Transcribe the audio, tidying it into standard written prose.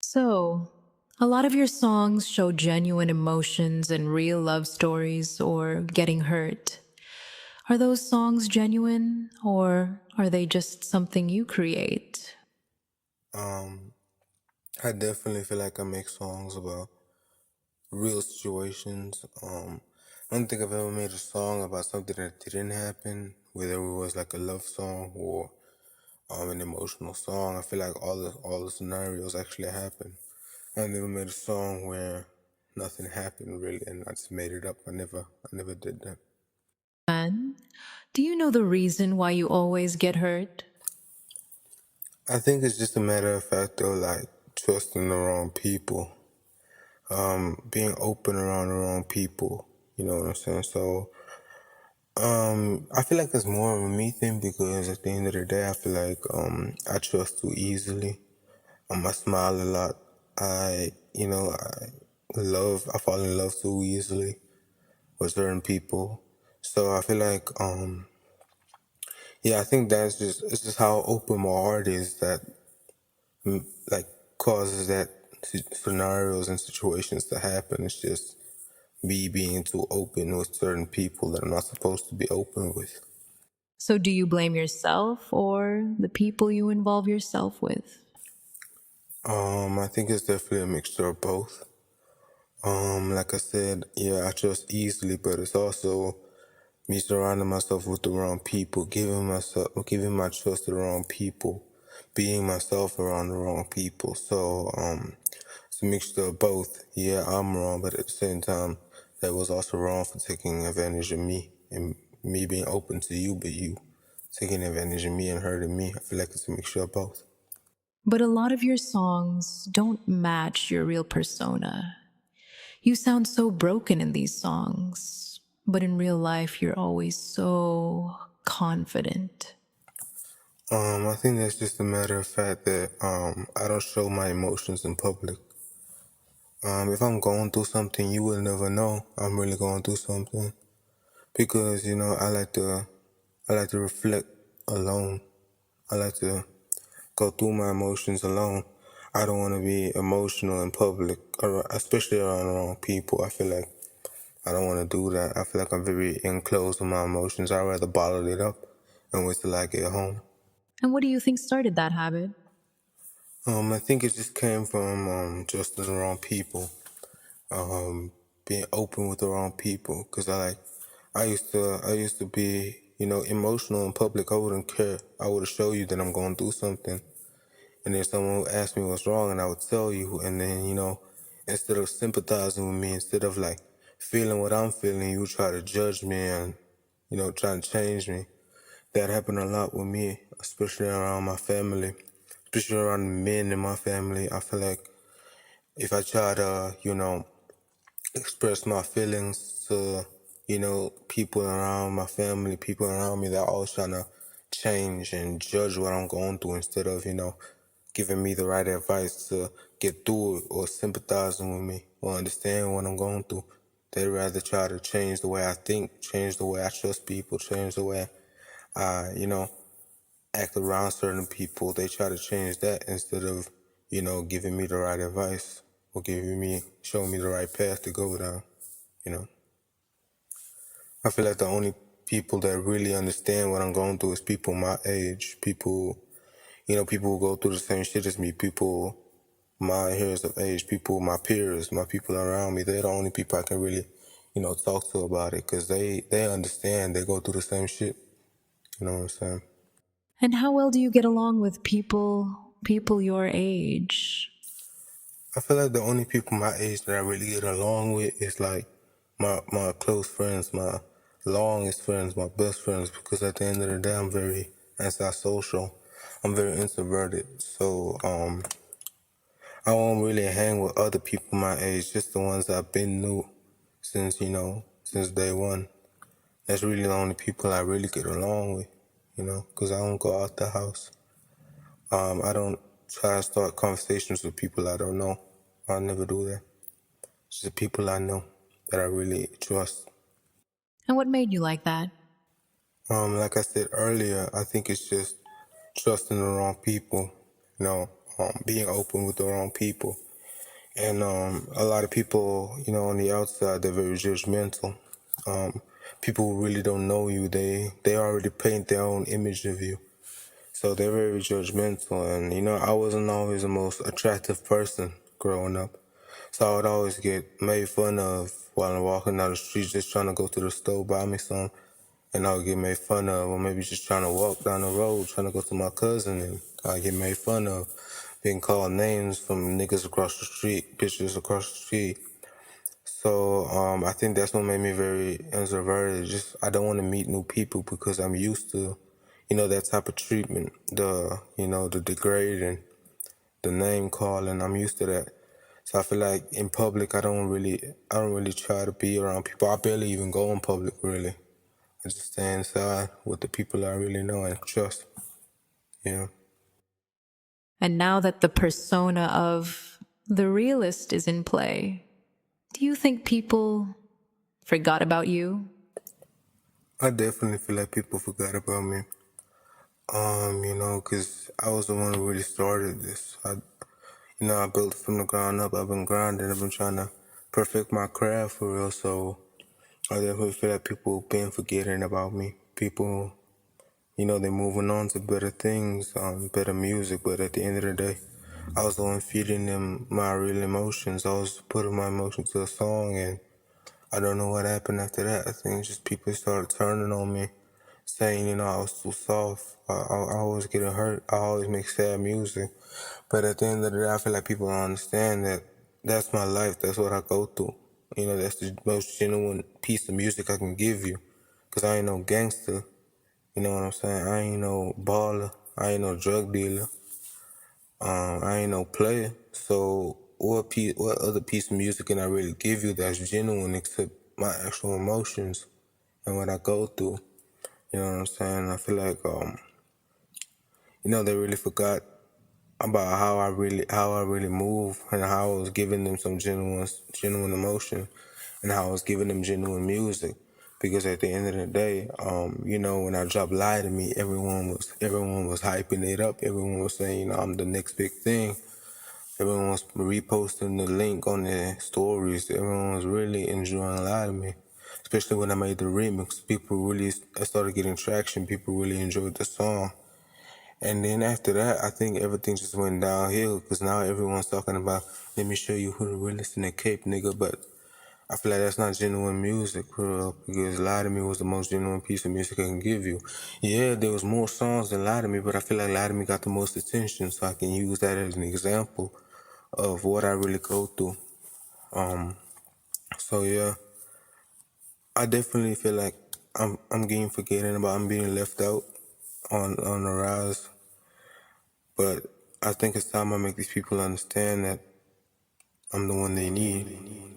So, a lot of your songs show genuine emotions and real love stories or getting hurt. Are those songs genuine or are they just something you create? Um, I definitely feel like I make songs about real situations. I don't think I've ever made a song about something that didn't happen, whether it was like a love song or an emotional song. I feel like all the scenarios actually happen. I never made a song where nothing happened really, and I just made it up. I never did that. And do you know the reason why you always get hurt? I think it's just a matter of fact of like trusting the wrong people, being open around the wrong people. You know what I'm saying? So I feel like it's more of a me thing because at the end of the day, I feel like I trust too easily. I smile a lot. I fall in love too easily with certain people. So I feel like yeah, I think that's just it's just how open my heart is that like causes that scenarios and situations to happen. It's just me being too open with certain people that I'm not supposed to be open with. So, do you blame yourself or the people you involve yourself with? I think it's definitely a mixture of both. Like I said, yeah, I trust easily, but it's also me surrounding myself with the wrong people, giving my trust to the wrong people, being myself around the wrong people. So, it's a mixture of both. Yeah, I'm wrong, but at the same time, that was also wrong for taking advantage of me and me being open to you, but you taking advantage of me and hurting me. I feel like it's a mixture of both. But a lot of your songs don't match your real persona. You sound so broken in these songs, but in real life, you're always so confident. I think that's just a matter of fact that I don't show my emotions in public. If I'm going through something, you will never know I'm really going through something because I like to reflect alone. I like to go through my emotions alone. I don't want to be emotional in public, especially around the wrong people. I feel like I don't want to do that. I feel like I'm very enclosed with my emotions. I'd rather bottle it up and wait till I get home. And what do you think started that habit? I think it just came from just the wrong people, being open with the wrong people. Cause I used to be, emotional in public. I wouldn't care. I would show you that I'm going through something, and then someone would ask me what's wrong, and I would tell you, and then instead of sympathizing with me, instead of like feeling what I'm feeling, you try to judge me and trying to change me. That happened a lot with me, especially around my family, especially around the men in my family. I feel like if I try to, express my feelings to, people around my family, people around me, they're always trying to change and judge what I'm going through instead of, giving me the right advice to get through it or sympathizing with me or understand what I'm going through. They'd rather try to change the way I think, change the way I trust people, change the way I, act around certain people. They try to change that instead of, giving me the right advice or showing me the right path to go down, you know. I feel like the only people that really understand what I'm going through is people my age, people who go through the same shit as me, people my years of age, people, my peers, my people around me. They're the only people I can really, talk to about it because they understand. They go through the same shit. You know what I'm saying? And how well do you get along with people your age? I feel like the only people my age that I really get along with is like my close friends, my longest friends, my best friends. Because at the end of the day, I'm very antisocial. I'm very introverted. So I won't really hang with other people my age. Just the ones I've been knew since since day one. That's really the only people I really get along with. Because I don't go out the house. I don't try to start conversations with people I don't know. I'll never do that. It's the people I know that I really trust. And what made you like that? Like I said earlier, I think it's just trusting the wrong people. You know, being open with the wrong people. And a lot of people, on the outside, they're very judgmental. People who really don't know you, they already paint their own image of you. So they're very judgmental. And, I wasn't always the most attractive person growing up. So I would always get made fun of while I'm walking down the street just trying to go to the store, buy me some. And I would get made fun of, or maybe just trying to walk down the road, trying to go to my cousin, and I get made fun of, being called names from niggas across the street, bitches across the street. So I think that's what made me very introverted. Just I don't want to meet new people because I'm used to, that type of treatment, the degrading, the name calling. I'm used to that. So I feel like in public, I don't really try to be around people. I barely even go in public, really. I just stay inside with the people I really know and trust. Yeah. And now that the persona of the realist is in play, do you think people forgot about you? I definitely feel like people forgot about me. 'Cause I was the one who really started this. I built it from the ground up. I've been grinding. I've been trying to perfect my craft for real. So I definitely feel like people been forgetting about me. People, they're moving on to better things, better music. But at the end of the day, I was the one feeding them my real emotions. I was putting my emotions to a song, and I don't know what happened after that. I think just people started turning on me, saying, I was too soft. I always getting hurt. I always make sad music. But at the end of the day, I feel like people don't understand that that's my life. That's what I go through. That's the most genuine piece of music I can give you. Because I ain't no gangster. You know what I'm saying? I ain't no baller. I ain't no drug dealer. I ain't no player. So what other piece of music can I really give you that's genuine except my actual emotions and what I go through? You know what I'm saying? I feel like they really forgot about how I really move and how I was giving them some genuine emotion and how I was giving them genuine music. Because at the end of the day, when I dropped Lie to Me, everyone was hyping it up. Everyone was saying, I'm the next big thing. Everyone was reposting the link on their stories. Everyone was really enjoying Lie to Me. Especially when I made the remix. I started getting traction. People really enjoyed the song. And then after that, I think everything just went downhill because now everyone's talking about, let me show you who the realest in the Cape, nigga. But I feel like that's not genuine music, for real, because Lie to Me was the most genuine piece of music I can give you. Yeah, there was more songs than Lie to Me, but I feel like Lie to Me got the most attention, so I can use that as an example of what I really go through. So yeah, I definitely feel like I'm getting forgetting about, I'm being left out on the rise. But I think it's time I make these people understand that I'm the one they need.